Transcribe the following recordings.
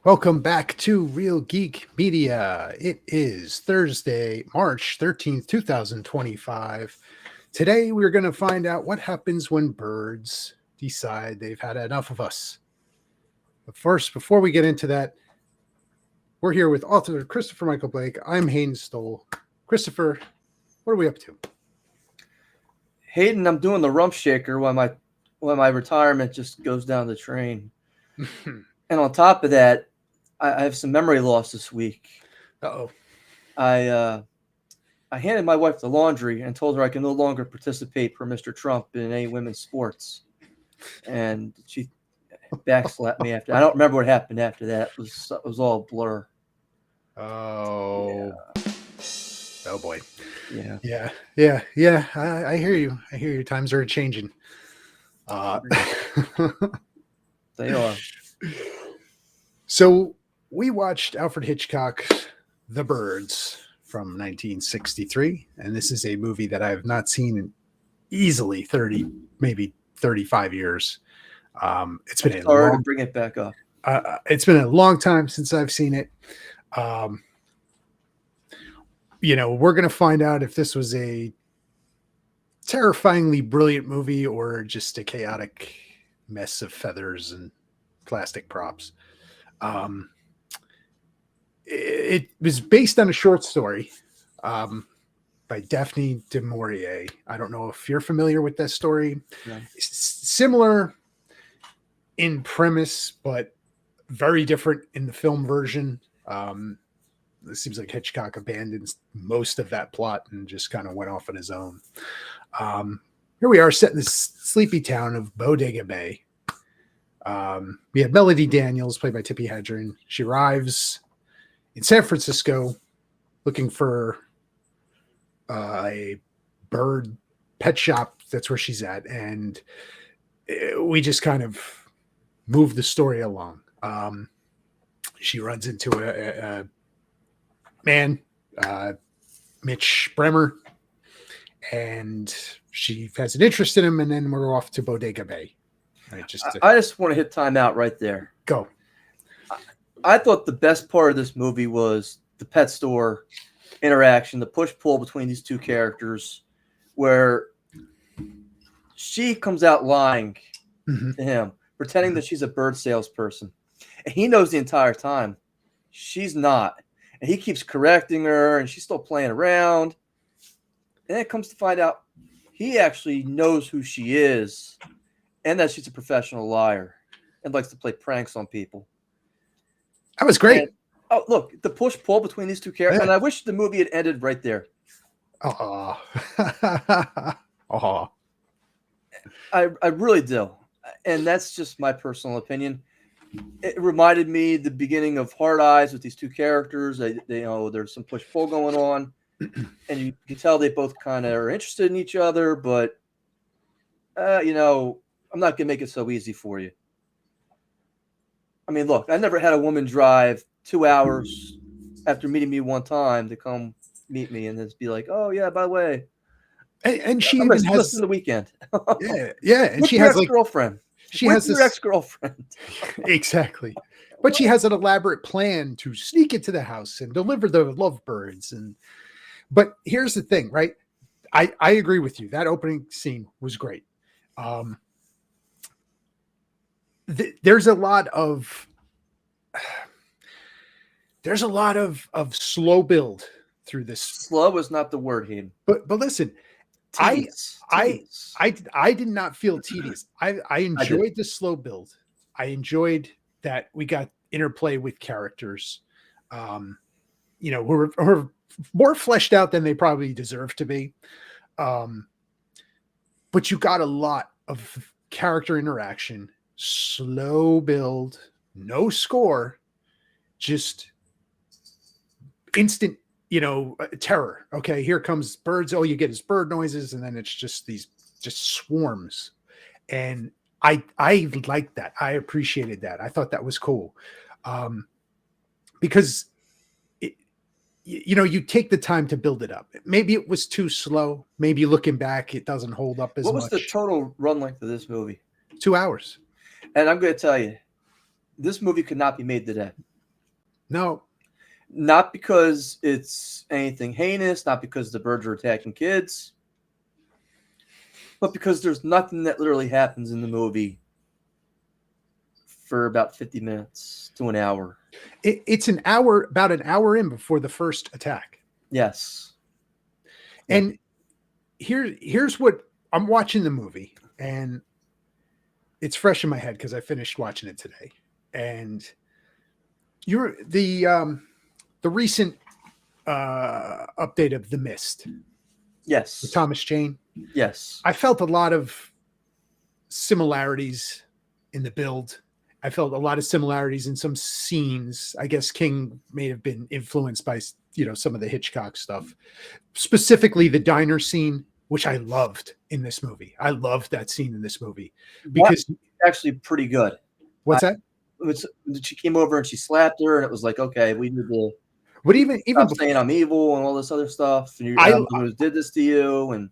Welcome back to Real Geek Media. It is Thursday, March 13th, 2025. Today, we're going to find out what happens when birds decide they've had enough of us. But first, before we get into that, we're here with author Christopher Michael Blake. I'm Hayden Stoll. Christopher, what are we up to? Hayden, I'm doing the rump shaker while my retirement just goes down the drain. And on top of that, I have some memory loss this week. Uh-oh. I handed my wife the laundry and told her I can no longer participate for Mr. Trump in any women's sports. And she backslapped me after. I don't remember what happened after that. It was all a blur. Oh. Yeah. Oh boy. Yeah. Yeah. I hear you. Times are changing. They are. So we watched Alfred Hitchcock's The Birds from 1963, and this is a movie that I have not seen in easily 30, maybe 35 years. It's been hard to bring it back up. It's been a long time since I've seen it. We're going to find out if this was a terrifyingly brilliant movie or just a chaotic mess of feathers and plastic props. It was based on a short story by Daphne du Maurier. I don't know if you're familiar with that story. No. Similar in premise, but very different in the film version. It seems like Hitchcock abandons most of that plot and just kind of went off on his own. Here we are set in this sleepy town of Bodega Bay. We have Melody Daniels, played by Tippi Hedren. She arrives in San Francisco looking for a bird pet shop. That's where she's at. And we just kind of move the story along. She runs into a man, Mitch Bremer, and she has an interest in him, and then we're off to Bodega Bay. Right, I just want to hit time out right there. Go. I thought the best part of this movie was the pet store interaction, the push-pull between these two characters, where she comes out lying to him, pretending that she's a bird salesperson. And he knows the entire time she's not. And he keeps correcting her, and she's still playing around. And it comes to find out he actually knows who she is and that she's a professional liar and likes to play pranks on people. That was great. And, look, the push-pull between these two characters. Yeah. And I wish the movie had ended right there. I really do. And that's just my personal opinion. It reminded me the beginning of Hard Eyes with these two characters. There's some push-pull going on. And you can tell they both kind of are interested in each other. But, I'm not going to make it so easy for you. I mean, look, I never had a woman drive 2 hours after meeting me one time to come meet me and then be like, "Oh yeah, by the way," and she even has the weekend. yeah, and she has girlfriend. She has your ex-girlfriend. Exactly, but she has an elaborate plan to sneak into the house and deliver the lovebirds. But here's the thing, right? I agree with you. That opening scene was great. There's a lot of slow build through this. Slow is not the word, Hayden. But listen, tedious. I did not feel tedious. I enjoyed the slow build. I enjoyed that we got interplay with characters, who are more fleshed out than they probably deserve to be. But you got a lot of character interaction. Slow build, no score, just instant, terror. Okay, here comes birds. All you get is bird noises, and then it's just swarms. And I liked that. I appreciated that. I thought that was cool, because you take the time to build it up. Maybe it was too slow. Maybe looking back, it doesn't hold up as much. What was the total run length of this movie? 2 hours. And I'm going to tell you, this movie could not be made today. No. Not because it's anything heinous, not because the birds are attacking kids, but because there's nothing that literally happens in the movie for about 50 minutes to an hour. It's an hour, about an hour in before the first attack. Yes. And here's what I'm watching the movie, and it's fresh in my head because I finished watching it today. And you're the recent update of The Mist Yes. with Thomas Jane. Yes. I felt a lot of similarities in the build. I felt a lot of similarities in some scenes. I guess King may have been influenced by, some of the Hitchcock stuff, specifically the diner scene, which I loved in this movie. I loved that scene in this movie because that's actually pretty good. What's that? She came over and she slapped her, and it was like, okay, we need to. But even stop saying I'm evil and all this other stuff, and who did this to you? And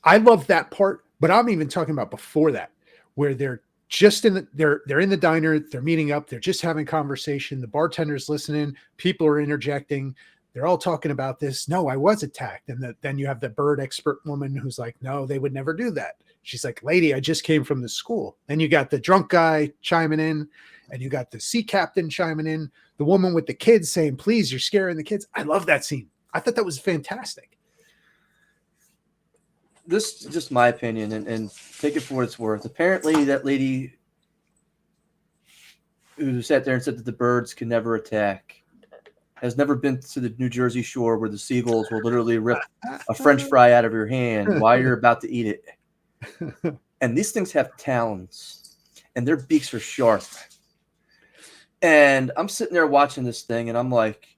I love that part, but I'm even talking about before that, where they're just they're in the diner, they're meeting up, they're just having conversation, the bartender's listening, people are interjecting, they're all talking about this. No, I was attacked. And then you have the bird expert woman who's like, no, they would never do that. She's like, lady, I just came from the school. Then you got the drunk guy chiming in, and you got the sea captain chiming in, the woman with the kids saying, please, you're scaring the kids. I love that scene. I thought that was fantastic. This is just my opinion, and take it for what it's worth. Apparently, that lady who sat there and said that the birds can never attack has never been to the New Jersey shore where the seagulls will literally rip a French fry out of your hand while you're about to eat it. And these things have talons, and their beaks are sharp. And I'm sitting there watching this thing, and I'm like,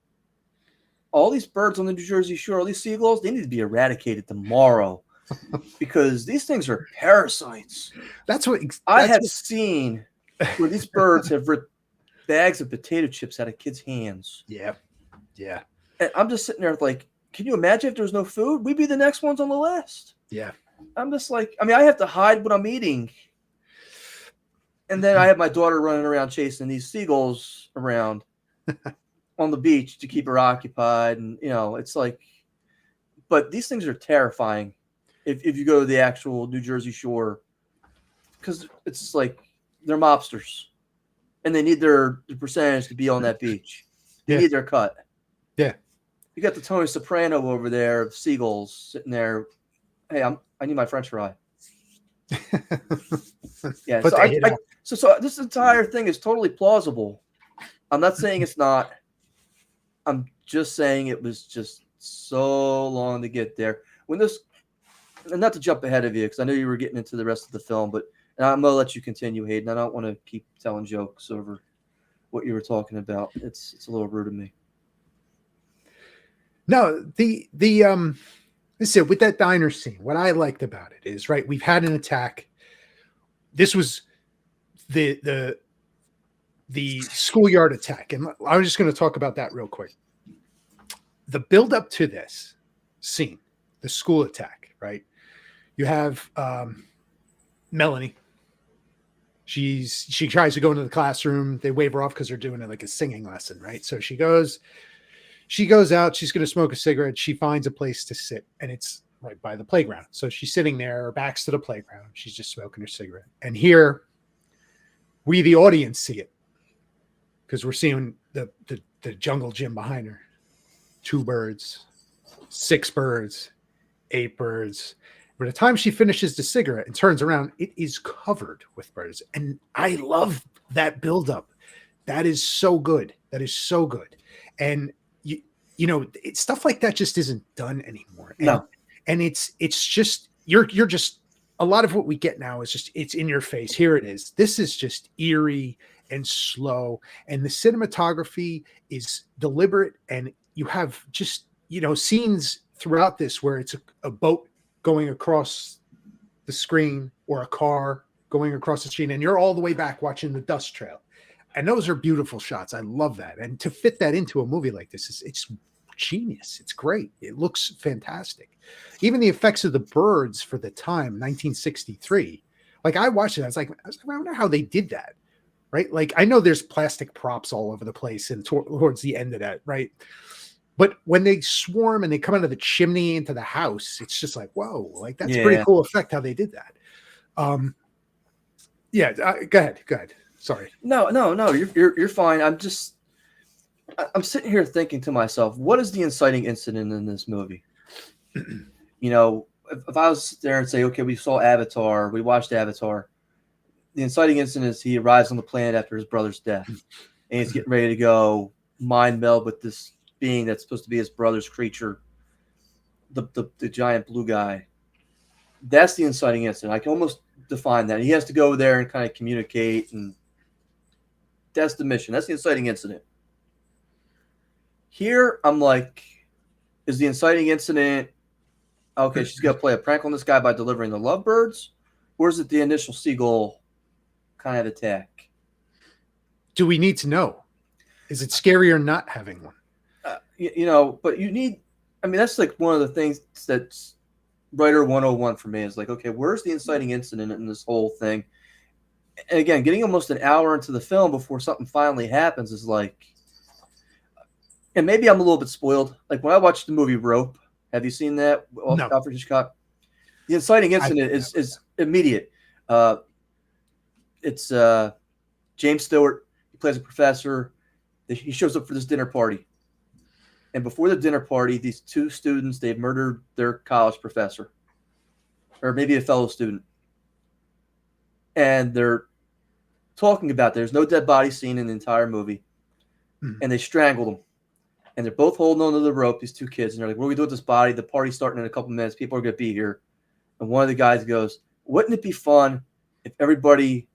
all these birds on the New Jersey shore, all these seagulls, they need to be eradicated tomorrow. Because these things are parasites. I have seen where these birds have ripped bags of potato chips out of kids' hands. Yeah. Yeah. And I'm just sitting there like, can you imagine if there was no food? We'd be the next ones on the list. Yeah. I'm just like, I have to hide what I'm eating. And then I have my daughter running around chasing these seagulls around on the beach to keep her occupied. And, it's like, but these things are terrifying. If you go to the actual New Jersey shore, because it's just like they're mobsters, and they need their percentage to be on that beach. They need their cut. Yeah, you got the Tony Soprano over there of seagulls sitting there. Hey, I need my French fry. Yeah, so this entire thing is totally plausible. I'm not saying it's not. I'm just saying it was just so long to get there. And not to jump ahead of you, because I know you were getting into the rest of the film, but I'm going to let you continue, Hayden. I don't want to keep telling jokes over what you were talking about. It's a little rude of me. No, listen, with that diner scene, what I liked about it is, right, we've had an attack. This was the schoolyard attack. And I was just going to talk about that real quick. The build up to this scene, the school attack, right? You have Melanie. She tries to go into the classroom. They wave her off because they're doing like a singing lesson, right? So she goes out. She's going to smoke a cigarette. She finds a place to sit, and it's right by the playground. So she's sitting there, her back's to the playground. She's just smoking her cigarette. And here, we, the audience, see it because we're seeing the jungle gym behind her. 2 birds, 6 birds, 8 birds. By the time she finishes the cigarette and turns around, it is covered with birds. And I love that buildup. That is so good. That is so good. And stuff like that just isn't done anymore. No. And it's just you're just, a lot of what we get now is just, it's in your face. Here it is. This is just eerie and slow. And the cinematography is deliberate. And you have just, scenes throughout this where it's a boat going across the screen or a car going across the screen, and you're all the way back watching the dust trail. And those are beautiful shots. I love that. And to fit that into a movie like this, it's genius. It's great. It looks fantastic. Even the effects of the birds for the time, 1963. Like I watched it, I was like, I wonder how they did that. right? Like I know there's plastic props all over the place and towards the end of that, right? But when they swarm and they come out of the chimney into the house, it's just like, whoa, like that's a pretty Yeah. cool effect how they did that. Yeah, go ahead, go ahead. Sorry. No, no, no. You're fine. I'm sitting here thinking to myself, what is the inciting incident in this movie? You know, if I was there and say, okay, we saw Avatar, we watched Avatar. The inciting incident is he arrives on the planet after his brother's death, and he's getting ready to go mind meld with this being that's supposed to be his brother's creature, the giant blue guy. That's the inciting incident. I can almost define that. He has to go there and kind of communicate, and that's the mission. That's the inciting incident. Here, I'm like, is the inciting incident, okay, she's going to play a prank on this guy by delivering the lovebirds? Or is it the initial seagull kind of attack? Do we need to know? Is it scarier not having one? But you need, I mean, that's like one of the things that's writer 101 for me is like, okay, where's the inciting incident in this whole thing? And again, getting almost an hour into the film before something finally happens is like, and maybe I'm a little bit spoiled. Like when I watched the movie Rope, have you seen that? No. Alfred Hitchcock. The inciting incident is immediate. It's James Stewart. He plays a professor. He shows up for this dinner party. And before the dinner party, these two students, they've murdered their college professor. Or maybe a fellow student. And they're talking about there's no dead body scene in the entire movie. And they strangled him. And they're both holding onto the rope, these two kids. And they're like, what do we do with this body? The party's starting in a couple minutes. People are going to be here. And one of the guys goes, wouldn't it be fun if everybody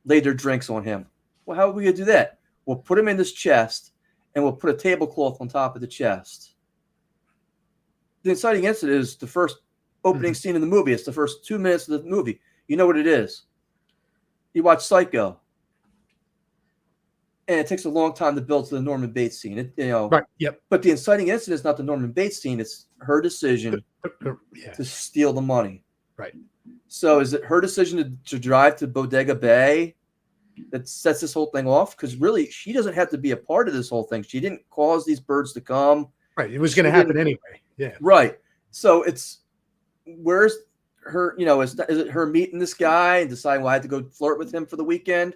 laid their drinks on him? Well, how are we going to do that? We'll put him in this chest, and we'll put a tablecloth on top of the chest. The inciting incident is the first opening scene in the movie. It's the first 2 minutes of the movie. You know what it is. You watch Psycho. And it takes a long time to build to the Norman Bates scene. Right. Yep. But the inciting incident is not the Norman Bates scene. It's her decision to steal the money. Right. So is it her decision to drive to Bodega Bay that sets this whole thing off? Because really, she doesn't have to be a part of this whole thing. She didn't cause these birds to come. Right. It was going to happen anyway. Yeah. Right. So where's her, is it her meeting this guy and deciding, well, I had to go flirt with him for the weekend?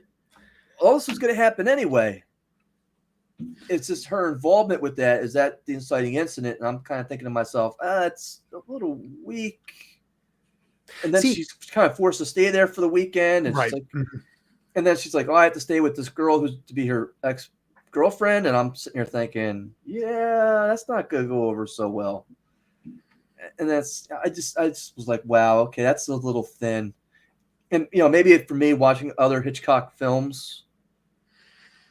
All this was going to happen anyway. It's just her involvement with that. Is that the inciting incident? And I'm kind of thinking to myself, it's a little weak. And then she's kind of forced to stay there for the weekend. And, and then she's like, oh, I have to stay with this girl who's to be her ex-girlfriend. And I'm sitting here thinking, yeah, that's not going to go over so well. And I just was like, wow, okay, that's a little thin. And, maybe for me watching other Hitchcock films,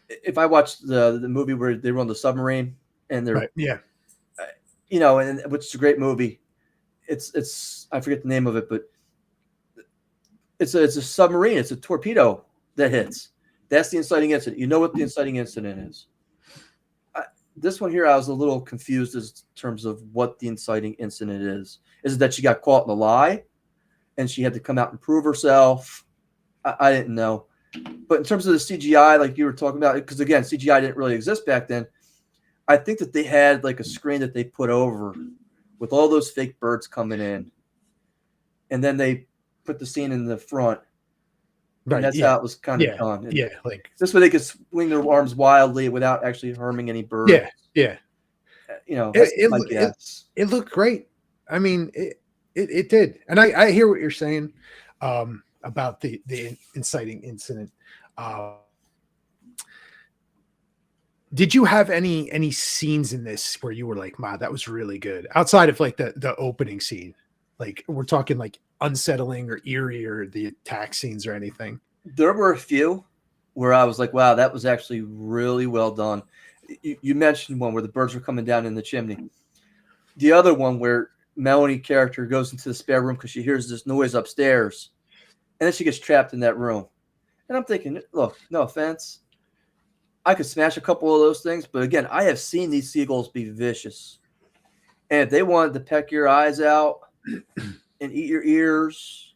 if I watched the movie where they were on the submarine and they're, and which is a great movie. It's I forget the name of it, but it's a submarine. It's a torpedo that hits. That's the inciting incident. You know what the inciting incident is. This one here, I was a little confused in terms of what the inciting incident is. Is it that she got caught in a lie and she had to come out and prove herself? I didn't know. But in terms of the CGI, like you were talking about, because again, CGI didn't really exist back then. I think that they had like a screen that they put over with all those fake birds coming in. And then they put the scene in the front. Right. And that's how it was kind of done. And like this way they could swing their arms wildly without actually harming any birds. Yeah. It looked great. I mean, it did. And I hear what you're saying. About the inciting incident. Did you have any scenes in this where you were like, "Wow, that was really good"? Outside of like the opening scene, like we're talking like unsettling or eerie or the attack scenes or anything. There were a few where I was like, "Wow, that was actually really well done." You mentioned one where the birds were coming down in the chimney. The other one where Melanie character goes into the spare room because she hears this noise upstairs. And then she gets trapped in that room. And I'm thinking, look, no offense. I could smash a couple of those things. But again, I have seen these seagulls be vicious. And if they wanted to peck your eyes out and eat your ears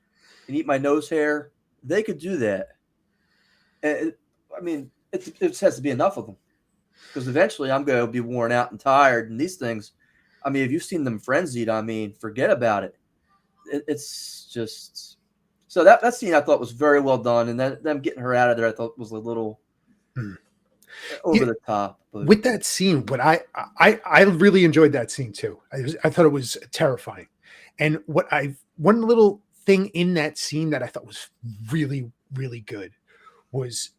and eat my nose hair, they could do that. I mean, it just has to be enough of them because eventually I'm going to be worn out and tired. And these things, I mean, if you've seen them frenzied, I mean, forget about it. It's just so that scene I thought was very well done, and then them getting her out of there I thought was a little over the top. But with that scene, what I really enjoyed that scene too. I thought it was terrifying, and one little thing in that scene that I thought was really really good was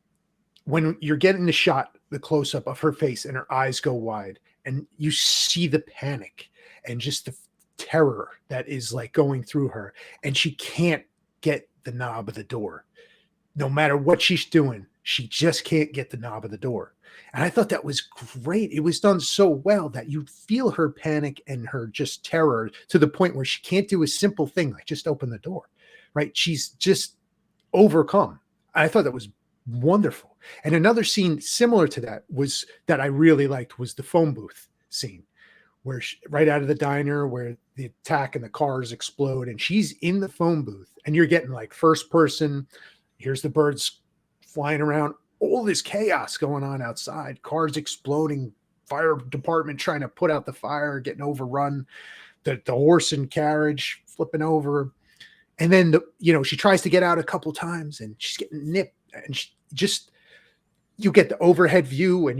when you're getting the shot, the close up of her face, and her eyes go wide, and you see the panic and just the terror that is like going through her, and she can't get the knob of the door. No matter what she's doing, she just can't get the knob of the door. And I thought that was great. It was done so well that you feel her panic and her just terror to the point where she can't do a simple thing like just open the door, right? She's just overcome. I thought that was wonderful. And another scene similar to that I really liked was the phone booth scene where right out of the diner where the attack and the cars explode and she's in the phone booth and you're getting like first person. Here's the birds flying around, all this chaos going on outside, cars exploding, fire department trying to put out the fire, getting overrun, the horse and carriage flipping over. And then, she tries to get out a couple times and she's getting nipped and you get the overhead view and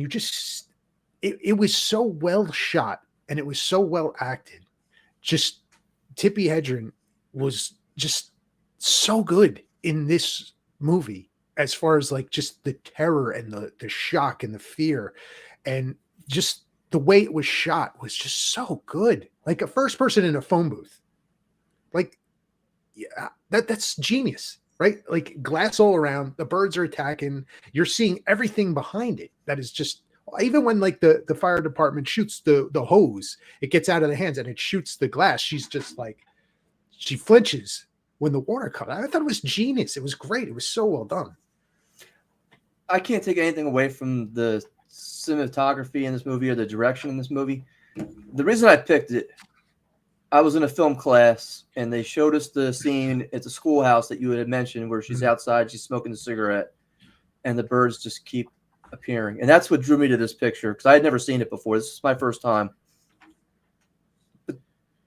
it was so well shot and it was so well acted. Just Tippi Hedren was just so good in this movie as far as like just the terror and the shock and the fear and just the way it was shot was just so good. Like a first person in a phone booth. Like, yeah, that's genius, right? Like glass all around, the birds are attacking, you're seeing everything behind it. That is just, even when like the fire department shoots the hose, it gets out of the hands and it shoots the glass. She's just like, she flinches when the water comes. I thought it was genius. It was great. It was so well done. I can't take anything away from the cinematography in this movie or the direction in this movie. The reason I picked it, I was in a film class and they showed us the scene at the schoolhouse that you had mentioned where she's outside, she's smoking a cigarette, and the birds just keep appearing. And that's what drew me to this picture because I had never seen it before. This is my first time. But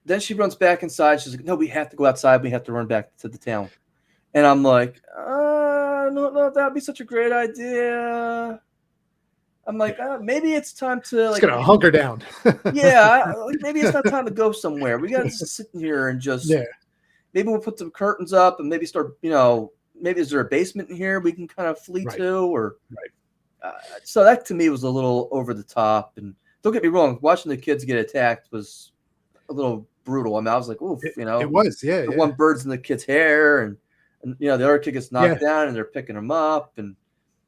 then she runs back inside. She's like, no, we have to go outside. We have to run back to the town. And I'm like, I don't know if that would be such a great idea. I'm like, maybe it's time to It's gonna hunker down. Yeah, maybe it's not time to go somewhere. We got to just sit here and just maybe we'll put some curtains up and maybe start, maybe is there a basement in here we can kind of flee to or so that to me was a little over the top. And don't get me wrong, watching the kids get attacked was a little brutal. I mean, I was like, oof, it was, one bird's in the kid's hair and the other kid gets knocked down and they're picking him up. And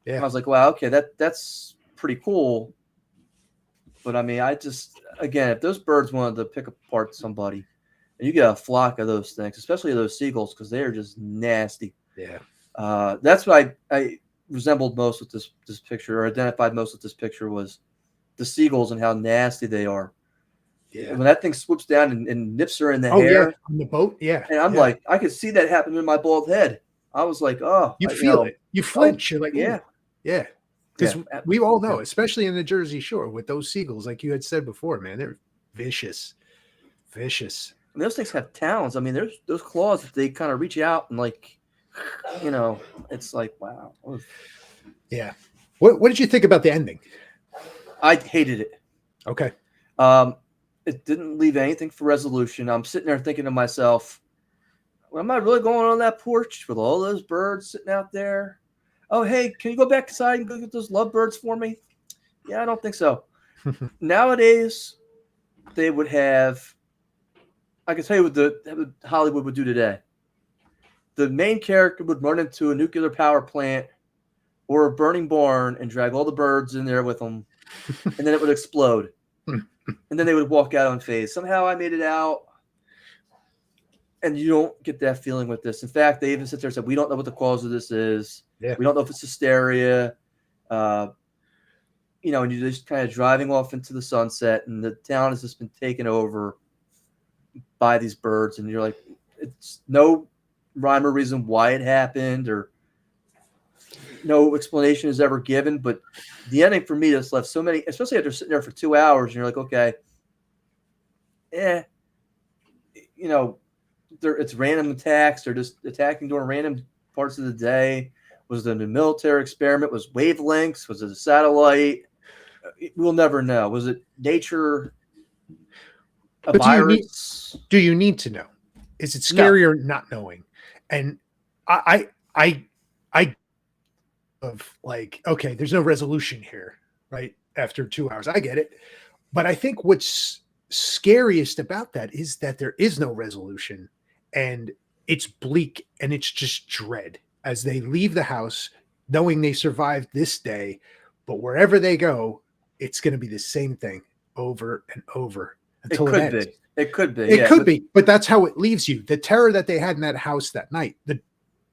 I was like, wow, okay, that's pretty cool. But I mean, again, if those birds wanted to pick apart somebody, and you get a flock of those things, especially those seagulls, because they are just nasty. Yeah. That's what I resembled most with this picture, or identified most with this picture, was the seagulls and how nasty they are. Yeah. When that thing swoops down and nips her in the hair. On the boat, yeah. And I'm like, I could see that happen in my bald head. I was like, oh. You feel it. You flinch. You're like, yeah. Yeah. Because we all know, especially in the Jersey Shore, with those seagulls, like you had said before, man, they're vicious. Vicious. And those things have talons. I mean, there's those claws that they kind of reach out and like, it's like, wow. Yeah. What did you think about the ending? I hated it. Okay. It didn't leave anything for resolution. I'm sitting there thinking to myself, well, am I really going on that porch with all those birds sitting out there? Oh, hey, can you go back inside and go get those lovebirds for me? Yeah, I don't think so. Nowadays, they would have, I can tell you what Hollywood would do today. The main character would run into a nuclear power plant or a burning barn and drag all the birds in there with them, and then it would explode. And then they would walk out unfazed. Somehow I made it out. And you don't get that feeling with this. In fact, they even sit there and said, we don't know what the cause of this is. Yeah. We don't know if it's hysteria. And you're just kind of driving off into the sunset, and the town has just been taken over by these birds. And you're like, it's no rhyme or reason why it happened, or no explanation is ever given. But the ending for me just left so many, especially after sitting there for 2 hours, and you're like, okay, you know, it's random attacks. They're just attacking during random parts of the day. Was it a military experiment? Was wavelengths? Was it a satellite? We'll never know. Was it nature? A But virus? do you need to know? Is it No. scarier not knowing? And I of like, okay, there's no resolution here, right? After 2 hours, I get it. But I think what's scariest about that is that there is no resolution, and it's bleak, and it's just dread as they leave the house, knowing they survived this day, but wherever they go, it's going to be the same thing over and over until it ends. It could be. It could be, but that's how it leaves you. The terror that they had in that house that night,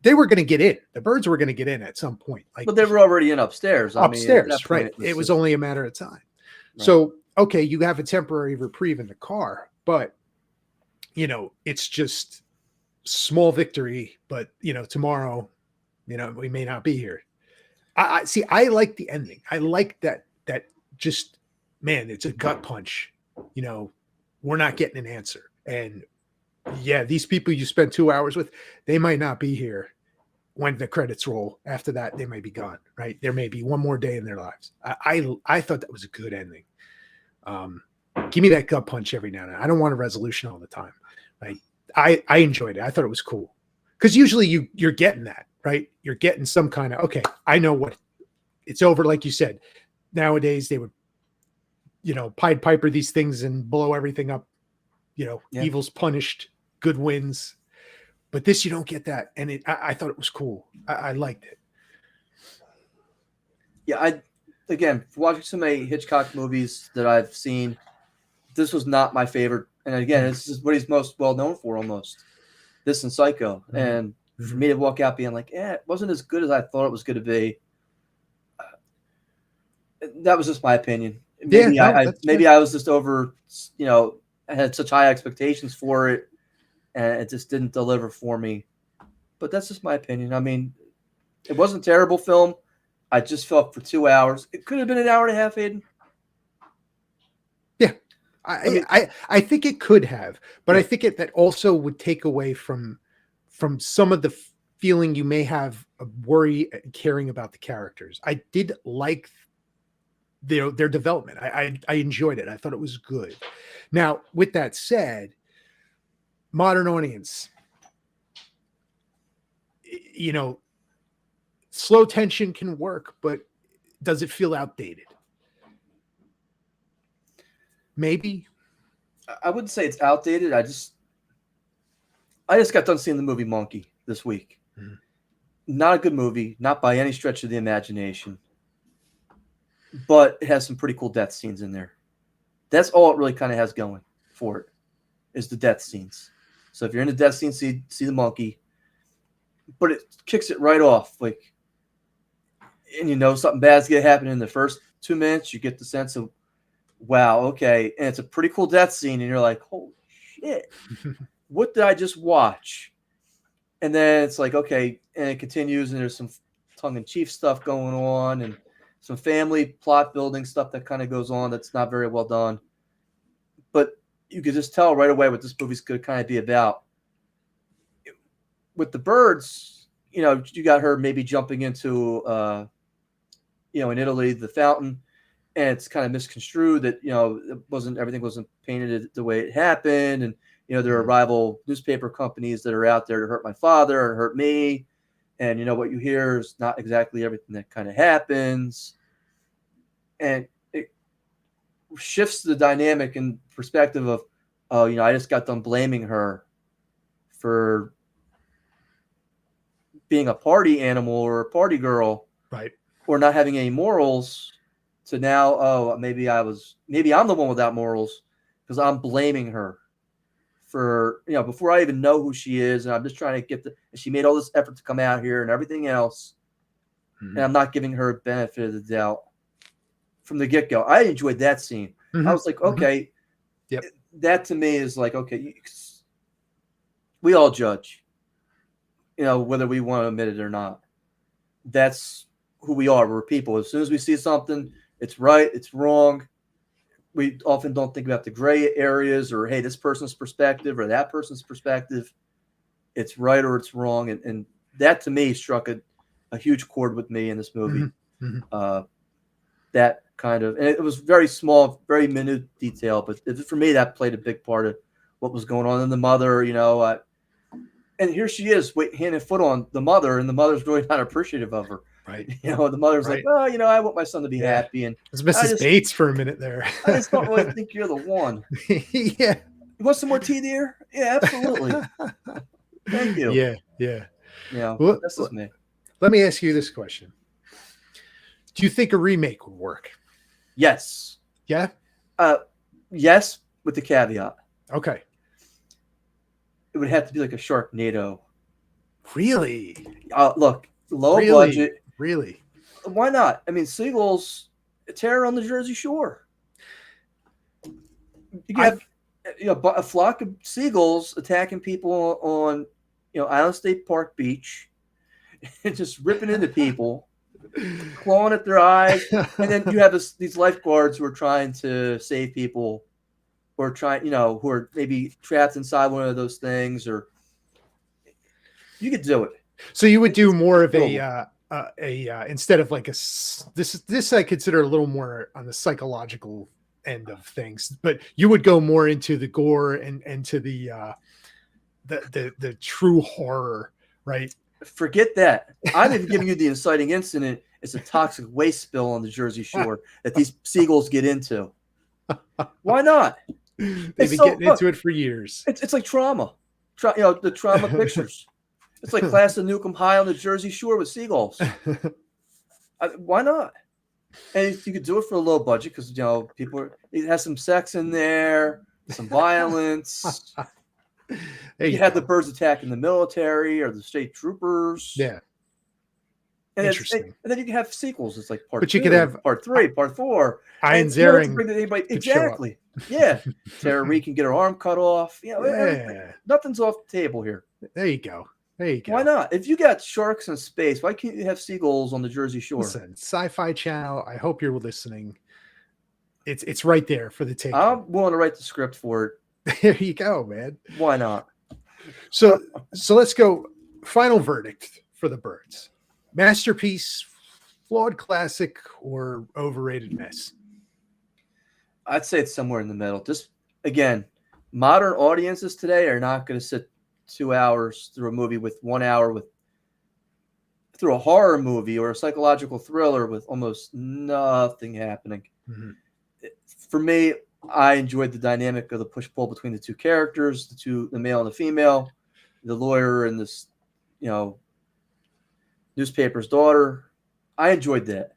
they were going to get in. The birds were going to get in at some point. Like, but they were already in upstairs. Upstairs, right? It was only a matter of time. Right. So, okay, you have a temporary reprieve in the car, but it's just small victory. But tomorrow, we may not be here. I see. I like the ending. I like that. That just, man, it's a gut punch. We're not getting an answer, and yeah, these people you spent 2 hours with, they might not be here when the credits roll. After that, they may be gone, right? There may be one more day in their lives. I thought that was a good ending. Give me that gut punch every now and then. I don't want a resolution all the time. Like, I enjoyed it. I thought it was cool. Because usually you're getting that, right? You're getting some kind of, okay, I know what it's over. Like you said, nowadays they would, Pied Piper these things and blow everything up. Evil's punished, good wins. But this, you don't get that. And I thought it was cool. I liked it. Yeah, again, watching so many Hitchcock movies that I've seen, this was not my favorite. And again, this is what he's most well known for, almost. This and Psycho. Mm-hmm. And for me to walk out being like, it wasn't as good as I thought it was going to be. That was just my opinion. Maybe I was just over, I had such high expectations for it, and it just didn't deliver for me. But that's just my opinion. I mean, it wasn't a terrible film. I just felt for 2 hours. It could have been an hour and a half, Aiden. Yeah, I think it could have, but I think that also would take away from some of the feeling you may have of worry and caring about the characters. I did like their development. I enjoyed it. I thought it was good. Now, with that said, modern audience, slow tension can work, but does it feel outdated? Maybe. I wouldn't say it's outdated. I just got done seeing the movie Monkey this week. Mm-hmm. Not a good movie, not by any stretch of the imagination. But it has some pretty cool death scenes in there. That's all it really kind of has going for it, is the death scenes. So if you're into death scenes, see the Monkey. But it kicks it right off. Like, and something bad's going to happen in the first 2 minutes. You get the sense of, wow, okay. And it's a pretty cool death scene. And you're like, holy shit. What did I just watch? And then it's like, okay. And it continues. And there's some tongue-in-cheek stuff going on. And some family plot building stuff that kind of goes on that's not very well done. But you could just tell right away what this movie's going to kind of be about. With the birds, you got her maybe jumping into, in Italy, the fountain, and it's kind of misconstrued that, everything wasn't painted the way it happened. And, there are rival newspaper companies that are out there to hurt my father or hurt me. And, what you hear is not exactly everything that kind of happens. And it shifts the dynamic and perspective of, I just got done blaming her for being a party animal or a party girl. Right. Or not having any morals, to now, maybe I'm the one without morals because I'm blaming her for, before I even know who she is. And I'm just trying to and she made all this effort to come out here and everything else. Mm-hmm. And I'm not giving her a benefit of the doubt from the get-go. I enjoyed that scene. Mm-hmm. I was like, okay, yep. That to me is like, okay, we all judge, whether we want to admit it or not. That's who we are. We're people. As soon as we see something, it's right, it's wrong. We often don't think about the gray areas or, hey, this person's perspective or that person's perspective. It's right or it's wrong. And that to me struck a huge chord with me in this movie. Mm-hmm. Mm-hmm. That kind of, and it was very small, very minute detail, but for me, that played a big part of what was going on in the mother, and here she is, hand and foot on the mother, and the mother's really not appreciate of her. Right. The mother's Right. like, well, I want my son to be happy. And it was Mrs. Bates for a minute there. I just don't really think you're the one. Yeah. You want some more tea, dear? Yeah, absolutely. Thank you. Yeah. Yeah. Well, this is me. Let me ask you this question. Do you think a remake would work? Yes. Yeah? Yes, with the caveat. Okay. It would have to be like a Sharknado. Really? Look, low budget. Really? Why not? I mean, seagulls tear on the Jersey Shore. You have a flock of seagulls attacking people on Island State Park Beach and just ripping into people, clawing at their eyes. And then you have these lifeguards who are trying to save people, or who are maybe trapped inside one of those things, or you could do it. So you would do more of a instead of like this I consider a little more on the psychological end of things, but you would go more into the gore and to the true horror, right? Forget that. I'm even giving you the inciting incident. It's a toxic waste spill on the Jersey Shore that these seagulls get into. Why not? They've been getting into it for years. It's like trauma. The trauma pictures. It's like Class of Nukem High on the Jersey Shore with seagulls. Why not? And you could do it for a low budget because it has some sex in there, some violence. You had the birds attacking the military or the state troopers. Yeah. And interesting. And then you can have sequels. It's like part 2, you could have part 3, part 4. Ian Ziering. Exactly. Yeah. Tara Reid can get her arm cut off. Nothing's off the table here. There you go. Why not? If you got sharks in space, why can't you have seagulls on the Jersey Shore? Listen, Sci-Fi Channel, I hope you're listening. It's right there for the taking. I'm willing to write the script for it. There you go, man. Why not? So let's go. Final verdict for The Birds. Masterpiece, flawed classic, or overrated mess? I'd say it's somewhere in the middle. Just, again, modern audiences today are not going to sit 2 hours through a movie with 1 hour through a horror movie or a psychological thriller with almost nothing happening. Mm-hmm. For me, I enjoyed the dynamic of the push-pull between the two characters, the male and the female, the lawyer and this, newspaper's daughter. I enjoyed that.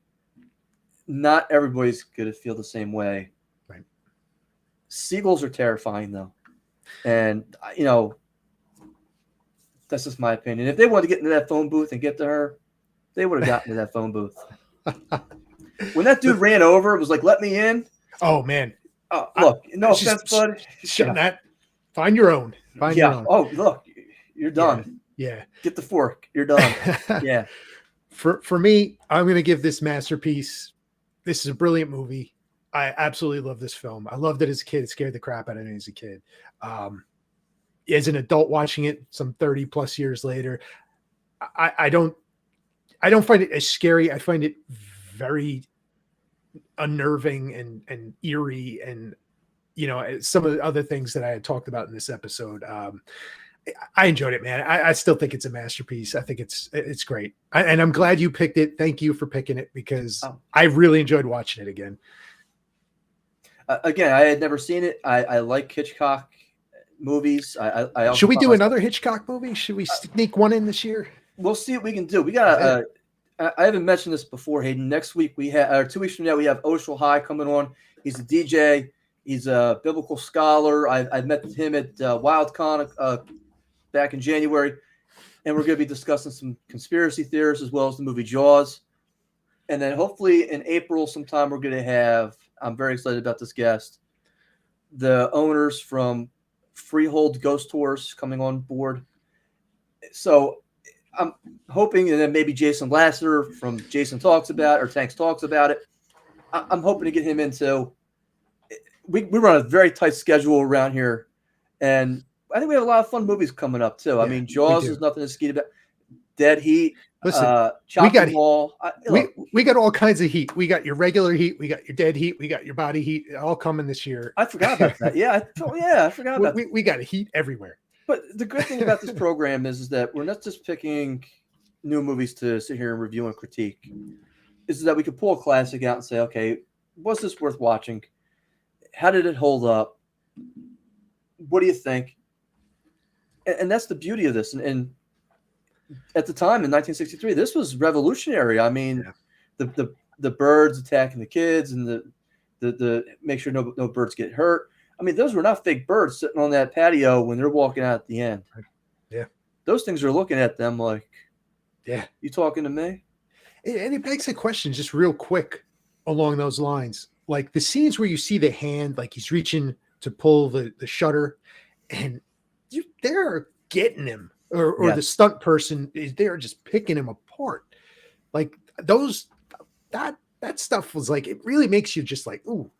Not everybody's going to feel the same way. Right. Seagulls are terrifying, though. And, that's just my opinion. If they wanted to get into that phone booth and get to her, they would have gotten to that phone booth. When that dude ran over, it was like, let me in. Oh, man. Look, no offense, bud. Find your own. Find your own. Oh, look, you're done. Yeah. Get the fork. You're done. Yeah. For me, I'm going to give this masterpiece. This is a brilliant movie. I absolutely love this film. I loved it as a kid. It scared the crap out of me as a kid. As an adult watching it some 30 plus years later, I don't find it as scary. I find it very unnerving and eerie, and some of the other things that I had talked about in this episode. I enjoyed it, man. I still think it's a masterpiece. I think it's great, and I'm glad you picked it. Thank you for picking it, because I really enjoyed watching it again. Again, I had never seen it. I like Hitchcock movies. I Should we do another Hitchcock movie? Should we sneak one in this year? We'll see what we can do. We got. I haven't mentioned this before, Hayden. Next week we have, 2 weeks from now, we have Oshel High coming on. He's a DJ. He's a biblical scholar. I met him at WildCon back in January, and we're going to be discussing some conspiracy theories as well as the movie Jaws. And then hopefully in April sometime we're going to have, I'm very excited about this guest, the owners from Freehold Ghost Tours coming on board. So I'm hoping, and then maybe Jason Lasseter from Jason Talks About or Tanks Talks About It. I'm hoping to get him into. We run a very tight schedule around here, and I think we have a lot of fun movies coming up too. I mean, Jaws is nothing to skeet about. Dead Heat. Listen, Chopping Mall. We got all kinds of heat. We got your regular heat. We got your dead heat. We got your body heat. All coming this year. I forgot about that. Yeah, I forgot about that. We got heat everywhere. But the good thing about this program is that we're not just picking new movies to sit here and review and critique. Is that we could pull a classic out and say, okay, was this worth watching? How did it hold up? What do you think? And that's the beauty of this. And at the time in 1963, this was revolutionary. I mean, the birds attacking the kids and the make sure no birds get hurt. I mean, those were not fake birds sitting on that patio when they're walking out at the end. Yeah. Those things are looking at them like, yeah, you talking to me? And it begs a question just real quick along those lines. Like the scenes where you see the hand, like he's reaching to pull the shutter and they're getting him. Or the stunt person is there just picking him apart. Like that stuff was like, it really makes you just like, ooh,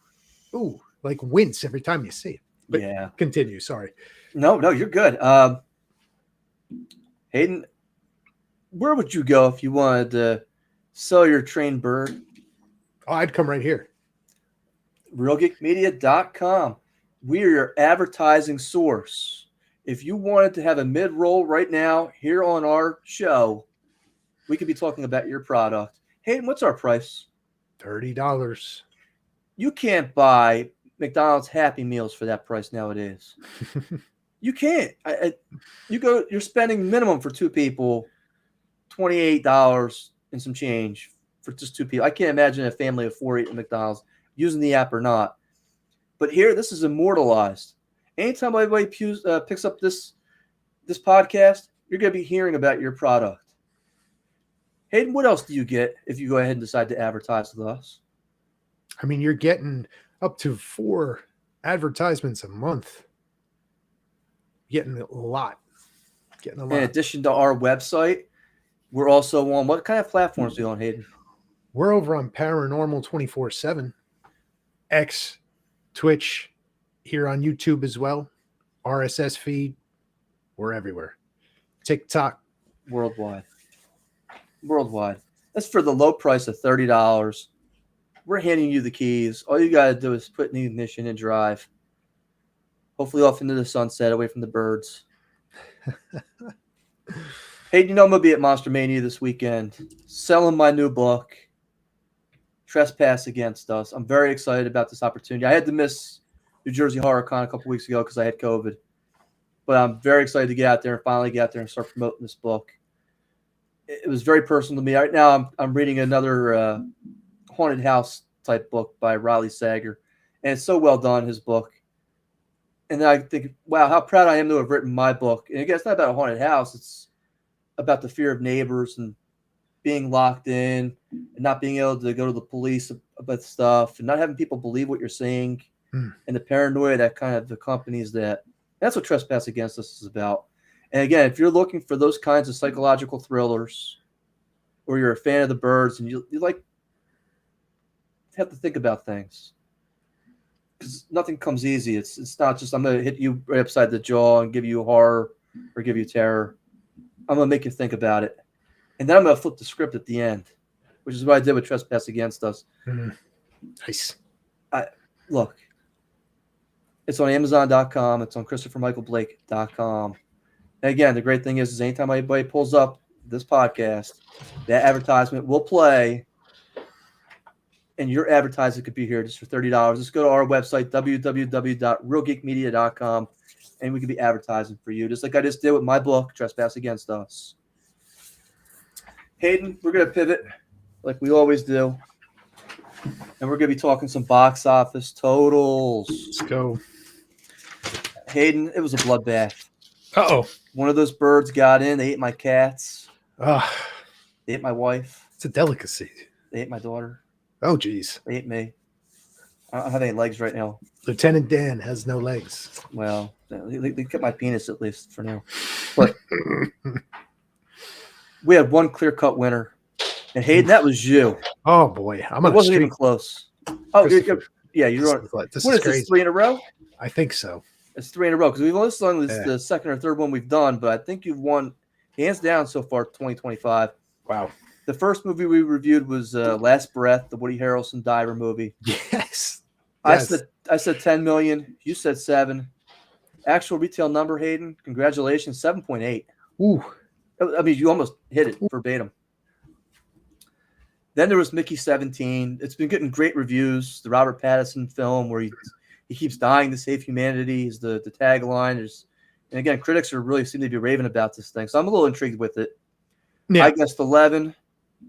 like wince every time you see it. But yeah, continue. Sorry. No, you're good. Hayden, where would you go if you wanted to sell your trained bird? Oh, I'd come right here. RealGeekMedia.com. We are your advertising source. If you wanted to have a mid-roll right now here on our show, we could be talking about your product. Hayden, what's our price? $30. You can't buy McDonald's Happy Meals for that price nowadays. You can't. You're spending minimum for two people, $28 and some change for just two people. I can't imagine a family of four eating at McDonald's using the app or not. But here, this is immortalized. Anytime anybody picks up this podcast, you're going to be hearing about your product. Hayden, what else do you get if you go ahead and decide to advertise with us? I mean, you're getting up to 4 advertisements a month. Getting a lot. In addition to our website, we're also on what kind of platforms are you on, Hayden? We're over on Paranormal 24/7, X, Twitch, here on YouTube as well, RSS feed. We're everywhere. TikTok. Worldwide. That's for the low price of $30. We're handing you the keys. All you got to do is put in the ignition and drive. Hopefully off into the sunset, away from the birds. Hey, I'm going to be at Monster Mania this weekend, selling my new book, Trespass Against Us. I'm very excited about this opportunity. I had to miss New Jersey Horror Con a couple weeks ago because I had COVID. But I'm very excited to get out there and finally get out there and start promoting this book. It was very personal to me. Right now, I'm reading another haunted house type book by Riley Sager, and it's so well done, his book. And then I think, wow, how proud I am to have written my book. And again, it's not about a haunted house. It's about the fear of neighbors and being locked in and not being able to go to the police about stuff and not having people believe what you're saying and the paranoia that kind of accompanies that. That's what Trespass Against Us is about. And again, if you're looking for those kinds of psychological thrillers or you're a fan of the birds and you like have to think about things, because nothing comes easy. It's not just I'm going to hit you right upside the jaw and give you horror or give you terror. I'm going to make you think about it. And then I'm going to flip the script at the end, which is what I did with Trespass Against Us. Nice. Look, it's on Amazon.com. It's on ChristopherMichaelBlake.com. And again, the great thing is anytime anybody pulls up this podcast, that advertisement will play, and your advertisement could be here just for $30. Just go to our website, www.realgeekmedia.com, and we could be advertising for you, just like I just did with my book, Trespass Against Us. Hayden, we're going to pivot like we always do, and we're going to be talking some box office totals. Let's go. Hayden, it was a bloodbath. Uh-oh. One of those birds got in. They ate my cats. They ate my wife. It's a delicacy. They ate my daughter. Oh, geez. They ate me. I don't have any legs right now. Lieutenant Dan has no legs. Well, they kept my penis at least for now. But We had one clear-cut winner, and Hayden, that was you. Oh boy, I'm It on a wasn't even streak. close. Oh, Christopher. yeah, you're on. This What is is this? crazy. 3 in a row? I think so. It's 3 in a row because we've only done this Yeah. the second or third one we've done, but I think you've won hands down so far 2025. Wow. The first movie we reviewed was Last Breath, the Woody Harrelson diver movie. Yes. I said 10 million. You said 7. Actual retail number, Hayden. Congratulations, 7.8. Ooh. I mean, you almost hit it verbatim. Then there was Mickey 17. It's been getting great reviews. The Robert Pattinson film where he keeps dying to save humanity is the tagline. And again, critics are really seem to be raving about this thing. So I'm a little intrigued with it. Yeah. I guessed 11.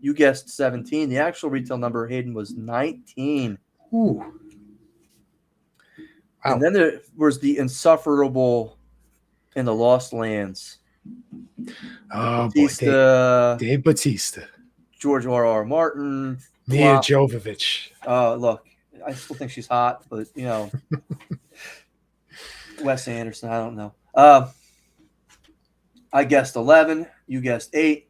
You guessed 17. The actual retail number, Hayden, was 19. Ooh. Wow. And then there was the Insufferable in the Lost Lands. Oh Batista, boy, Dave Bautista, George R.R. Martin, Mia Jovovich. Look, I still think she's hot, but you know, Wes Anderson. I don't know. I guessed 11. You guessed 8.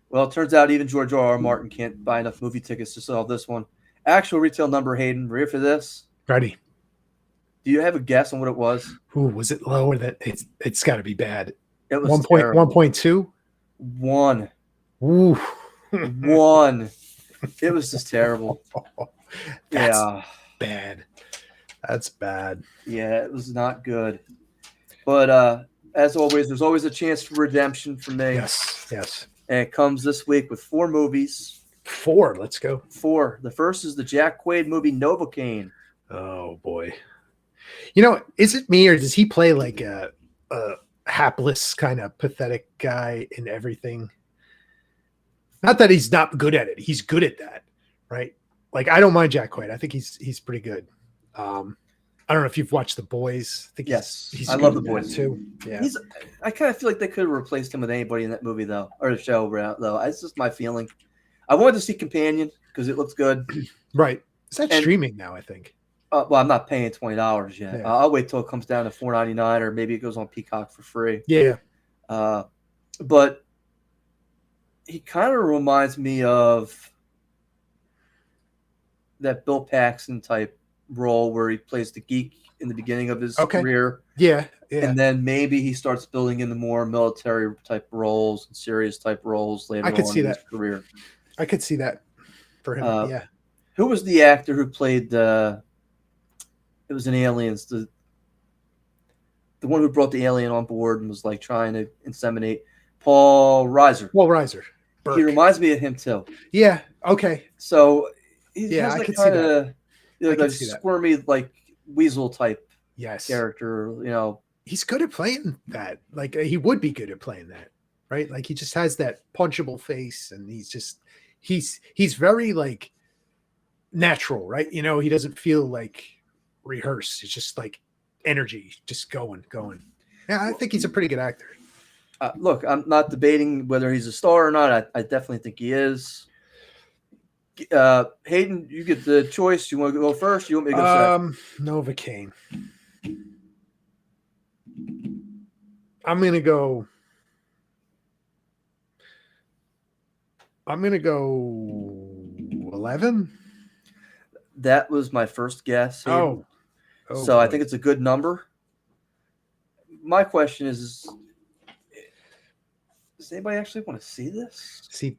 Well, it turns out even George R.R. Martin can't buy enough movie tickets to sell this one. Actual retail number, Hayden. Ready for this? Ready. Do you have a guess on what it was? Ooh, was it lower than it's got to be bad. It was 1.2. 1. Ooh. 1. It was just terrible. That's bad. That's bad. Yeah, it was not good. But as always, there's always a chance for redemption for me. Yes. And it comes this week with 4 movies. 4. Let's go. 4. The first is the Jack Quaid movie Novocaine. Oh boy. You know, is it me or does he play like a hapless kind of pathetic guy in everything? Not that he's not good at it. He's good at that, right? Like I don't mind Jack Quaid. I think he's pretty good. I don't know if you've watched The Boys. I think yes, I love The Boys too. Yeah, I kind of feel like they could have replaced him with anybody in that movie though, or the show though. It's just my feeling. I wanted to see Companion because it looks good. Right? Is that streaming now? I think. Well, I'm not paying $20 yet. Yeah. I'll wait till it comes down to $4.99, or maybe it goes on Peacock for free. Yeah. But he kind of reminds me of that Bill Paxton type role where he plays the geek in the beginning of his career. Yeah. And then maybe he starts building into more military type roles and serious type roles later on in his career. I could see that for him. Yeah. Who was the actor who played it was in Aliens, the one who brought the alien on board and was like trying to inseminate? Paul Reiser. Burke. He reminds me of him too. Yeah. Okay. So he has I that could kind see of that. like a squirmy, like weasel type character. You know, he's good at playing that. Like he would be good at playing that, right? Like he just has that punchable face, and he's very like natural, right? You know, he doesn't feel like rehearsed. It's just like energy, just going. Yeah, I think he's a pretty good actor. Look, I'm not debating whether he's a star or not. I definitely think he is. Hayden, you get the choice. You want to go first? You want me to go second? Novocaine. I'm gonna go 11. That was my first guess. Oh, so boy. I think it's a good number. My question is does anybody actually want to see this? See,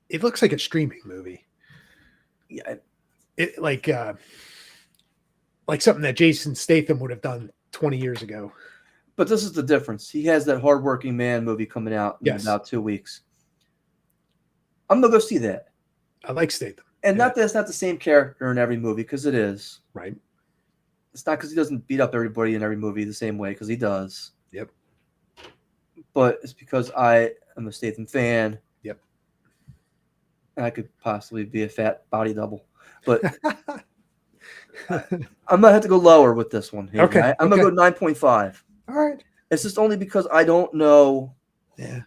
it looks like a streaming movie. Yeah, it like something that Jason Statham would have done 20 years ago. But this is the difference. He has that hardworking man movie coming out in about 2 weeks. I'm gonna go see that. I like Statham. And not that it's not the same character in every movie, because it is. Right. It's not because he doesn't beat up everybody in every movie the same way, because he does. Yep. But it's because I am a Statham fan. Yep. And I could possibly be a fat body double. But I'm going to have to go lower with this one. Here. Okay. I'm going to go 9.5. All right. It's just only because I don't know. Yeah.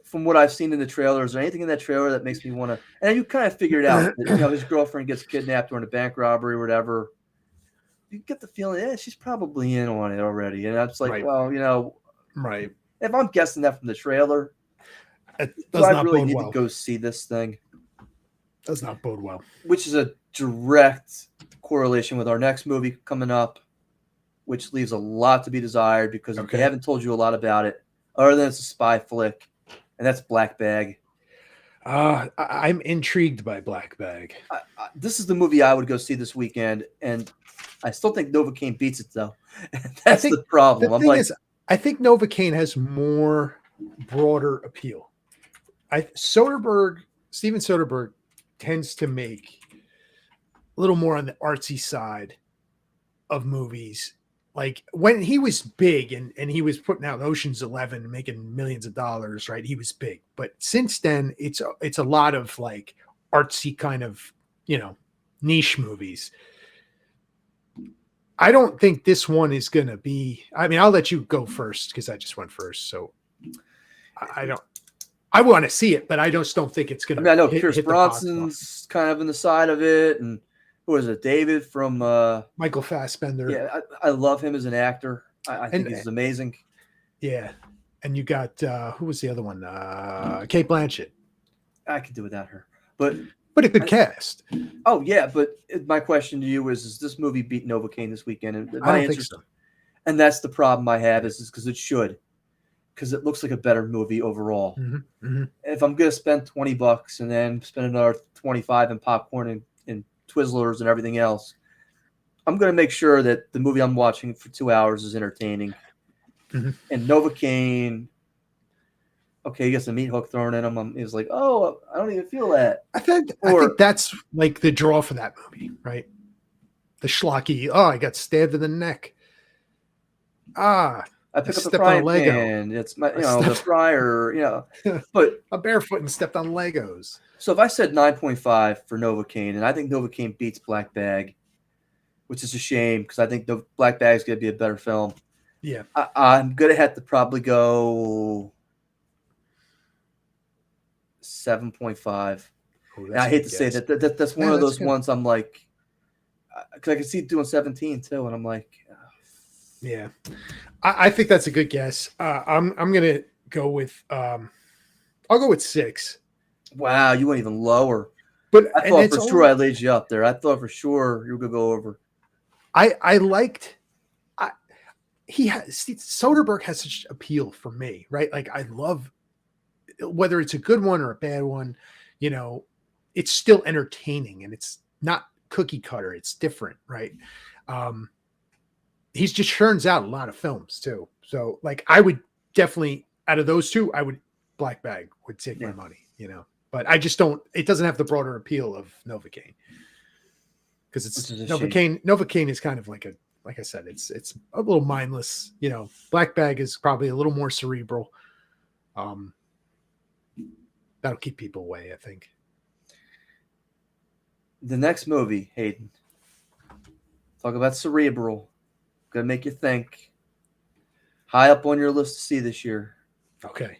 From what I've seen in the trailers, or anything in that trailer that makes me want to, and you kind of figured out that his girlfriend gets kidnapped during a bank robbery or whatever. You get the feeling, she's probably in on it already, and I'm just like, right. Well, right. If I'm guessing that from the trailer, It Do does I not really bode need to well. go see this thing? Does not bode well. Which is a direct correlation with our next movie coming up, which leaves a lot to be desired because we Okay. haven't told you a lot about it, other than it's a spy flick, and that's Black Bag. I'm intrigued by Black Bag. This is the movie I would go see this weekend, and I still think Novocaine beats it though. That's the problem. The thing is, I think Novocaine has more broader appeal. Steven Soderbergh tends to make a little more on the artsy side of movies. Like when he was big and he was putting out Ocean's 11 and making millions of dollars, right? He was big. But since then, it's a lot of like artsy kind of, niche movies. I don't think this one is going to be, I mean, I'll let you go first because I just went first. So I want to see it, but I just don't think it's going to I know hit Pierce the box Bronson's kind of in the side of it, and who is it? David from Michael Fassbender. Yeah, I love him as an actor. I think he's amazing. Yeah. And you got who was the other one? Kate Blanchett. I could do without her. But a good cast. Oh yeah, but my question to you is: does this movie beat Novocaine this weekend? And I don't think so. And that's the problem I have is because it should, because it looks like a better movie overall. Mm-hmm. Mm-hmm. If I'm gonna spend $20 and then spend another 25 in popcorn and Twizzlers and everything else, I'm gonna make sure that the movie I'm watching for 2 hours is entertaining. Mm-hmm. And Novocaine, okay, he gets a meat hook thrown in him. He's like, oh, I don't even feel that. I think that's like the draw for that movie, right? The schlocky. Oh, I got stabbed in the neck. I picked up a frying pan. It's my, the fryer, But I'm barefoot and stepped on Legos. So if I said 9.5 for Novocaine, and I think Novocaine beats Black Bag, which is a shame because I think the Black Bag is going to be a better film. Yeah, I'm going to have to probably go 7.5. And I hate to say that. That's one of those ones I'm like, because I can see doing 17 too, and I'm like, yeah, I think that's a good guess. I'm gonna go with I'll go with 6. Wow, you went even lower. But I thought for sure I laid you up there. I thought for sure you were gonna go over. I liked. Soderbergh has such appeal for me, right? Like I love whether it's a good one or a bad one, it's still entertaining and it's not cookie cutter. It's different, right? He's just churns out a lot of films too. So like I would definitely out of those two, Black Bag would take my money, but I just don't, it doesn't have the broader appeal of Novocaine because it's Novocaine is kind of like I said, it's a little mindless, Black Bag is probably a little more cerebral. That'll keep people away, I think. The next movie, Hayden, talk about cerebral. Gonna make you think. High up on your list to see this year. Okay.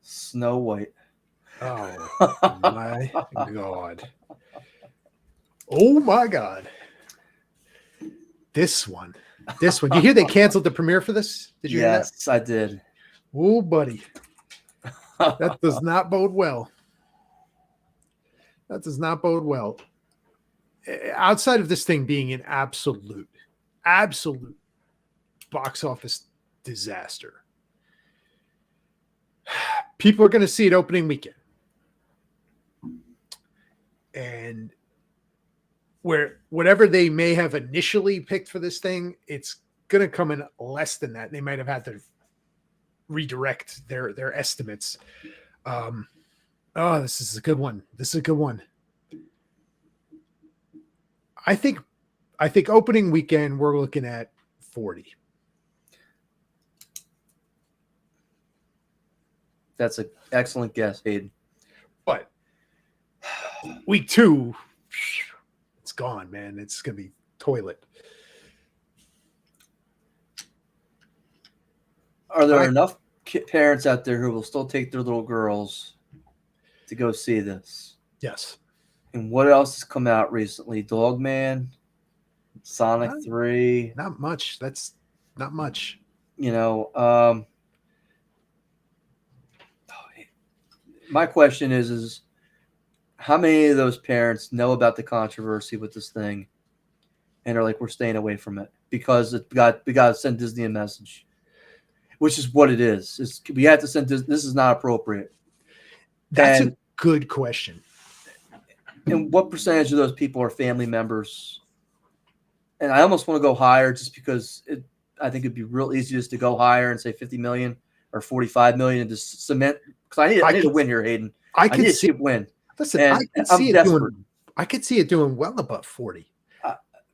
Snow White. Oh my God. Oh my God. This one. You hear they canceled the premiere for this? Did you hear that? Yes, I did. Oh, buddy. That does not bode well. Outside of this thing being an absolute box office disaster, people are going to see it opening weekend. And whatever they may have initially picked for this thing, it's going to come in less than that. They might have had to redirect their estimates. This is a good one. I think opening weekend we're looking at 40. That's an excellent guess, Hayden. But week 2, it's gone, man. It's gonna be toilet. Are there enough parents out there who will still take their little girls to go see this? Yes. And what else has come out recently? Dogman, Sonic 3. Not much. That's not much. My question is how many of those parents know about the controversy with this thing and are like, we're staying away from it because we got to send Disney a message, which is what it is. We have to send this is not appropriate. That's a good question. And what percentage of those people are family members? And I almost want to go higher just because I think it'd be real easy just to go higher and say 50 million or 45 million and just cement. Because I need to win here, Hayden. I need to see it win. Listen, and I could see it doing well above 40.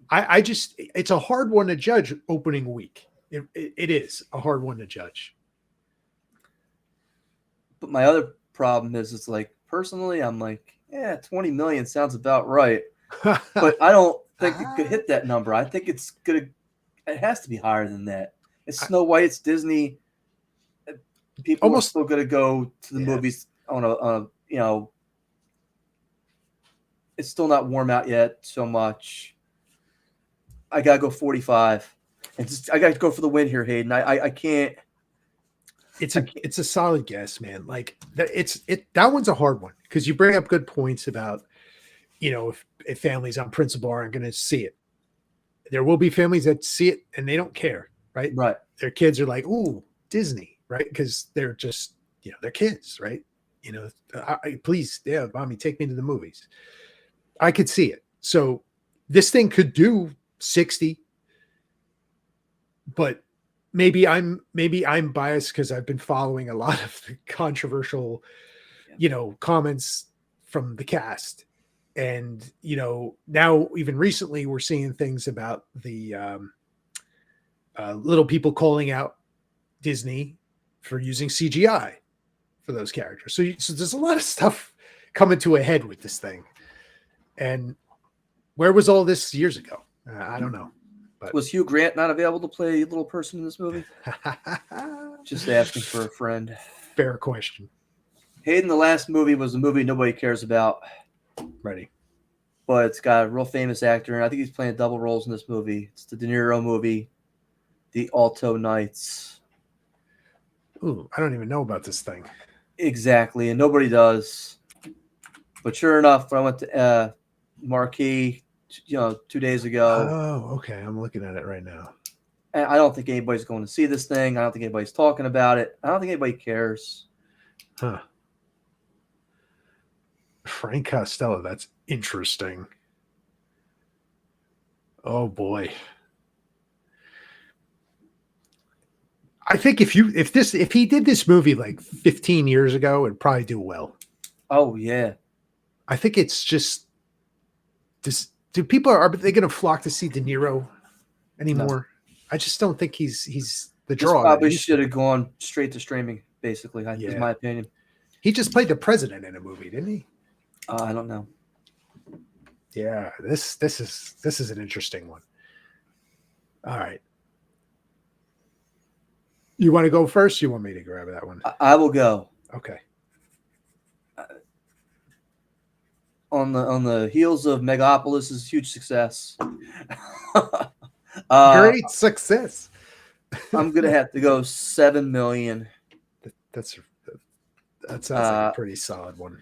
I just, it's a hard one to judge opening week. It is a hard one to judge. But my other problem is, it's like, personally, I'm like, 20 million sounds about right. But I don't think it could hit that number. I think it has to be higher than that. It's Snow White, it's Disney. People are still going to go to the movies on a it's still not warm out yet so much. I gotta go 45. I gotta go for the win here, Hayden. I can't. It's a solid guess, man. Like that one's a hard one because you bring up good points about, if families on principle aren't going to see it. There will be families that see it and they don't care, right? Right. Their kids are like, ooh, Disney, right? Because they're just, they're kids, right? Please, mommy, take me to the movies. I could see it. So this thing could do 60, but maybe I'm biased because I've been following a lot of the controversial, comments from the cast. And, now even recently we're seeing things about the little people calling out Disney for using CGI for those characters. So there's a lot of stuff coming to a head with this thing. And where was all this years ago? I don't know. But was Hugh Grant not available to play a little person in this movie? Just asking for a friend. Fair question. Hayden, the last movie was a movie nobody cares about. Ready. But it's got a real famous actor, and I think he's playing double roles in this movie. It's the De Niro movie, The Alto Knights. Ooh, I don't even know about this thing. Exactly, and nobody does. But sure enough, I went to Marquee, 2 days ago. Oh, okay. I'm looking at it right now. And I don't think anybody's going to see this thing. I don't think anybody's talking about it. I don't think anybody cares. Huh. Frank Costello. That's interesting. Oh boy. I think if he did this movie like 15 years ago, it'd probably do well. Oh yeah. I think it's just this. Do people are they going to flock to see De Niro anymore? No. I just don't think he's the draw. This probably should have gone straight to streaming. Basically, is my opinion. He just played the president in a movie, didn't he? I don't know. Yeah, this is an interesting one. All right. You want to go first? You want me to grab that one? I will go. Okay. On the heels of Megapolis's huge success. Great success. I'm gonna have to go 7 million. That sounds like a pretty solid one.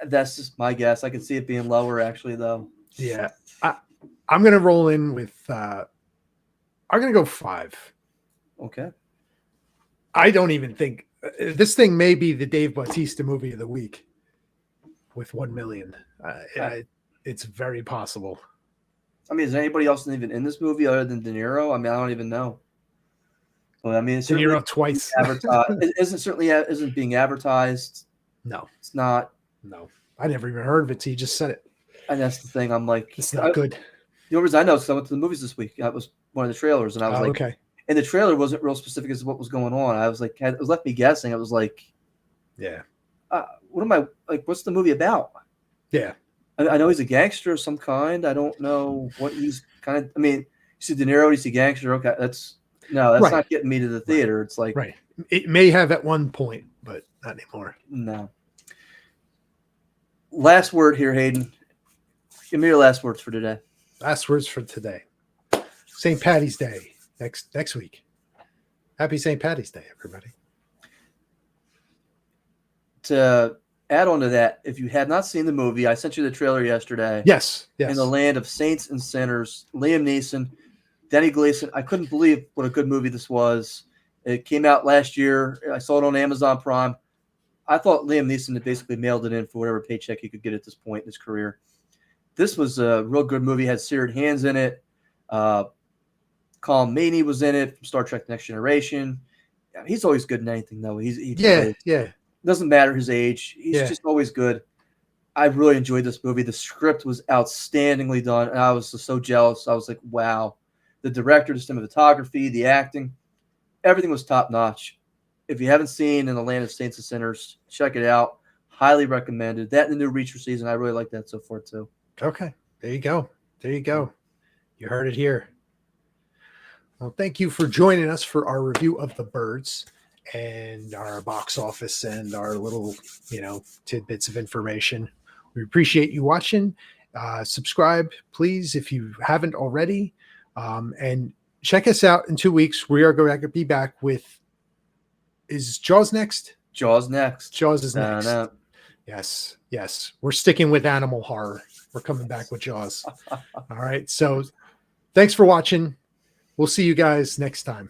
That's just my guess. I could see it being lower, actually, though. Yeah, I'm gonna roll in with. I'm gonna go 5. Okay. I don't even think this thing may be the Dave Bautista movie of the week with 1 million. It's very possible. I mean, is anybody else even in this movie other than De Niro? I mean, I don't even know. But I mean, it's De Niro twice. It isn't being advertised. No, it's not. No, I never even heard of it. So you just said it, and that's the thing. I'm like, it's not good. The only reason I know is because I went to the movies this week. That was one of the trailers, and I was like, okay. And the trailer wasn't real specific as to what was going on. I was like, it was left me guessing. It was like, yeah, what am I like? What's the movie about? Yeah, I know he's a gangster of some kind. I don't know what he's kind of. I mean, you see De Niro, you see gangster. Okay, that's right. Not getting me to the theater. Right. It's like It may have at one point, but not anymore. No. Last word here, Hayden. Give me your last words for today. Last words for today. St. Patty's Day next week. Happy St. Patty's Day, everybody. To add on to that, if you have not seen the movie, I sent you the trailer yesterday. Yes. In the Land of Saints and Sinners, Liam Neeson, Denny Gleason. I couldn't believe what a good movie this was. It came out last year. I saw it on Amazon Prime. I thought Liam Neeson had basically mailed it in for whatever paycheck he could get at this point in his career. This was a real good movie. It had Seared Hands in it. Colm Meaney was in it from Star Trek Next Generation. He's always good in anything, though. Yeah. Doesn't matter his age. He's Yeah. just always good. I really enjoyed this movie. The script was outstandingly done, and I was just so jealous. I was like, wow. The director, the cinematography, the acting, everything was top notch. If you haven't seen In the Land of Saints and Sinners, check it out. Highly recommended. That and the new Reacher season, I really like that so far too. Okay. There you go. You heard it here. Well, thank you for joining us for our review of The Birds and our box office and our little, tidbits of information. We appreciate you watching. Subscribe, please, if you haven't already. And check us out in 2 weeks. We are going to be back with, is Jaws next? Jaws next. Jaws is next. Yes. We're sticking with animal horror. We're coming back with Jaws. All right. So thanks for watching. We'll see you guys next time.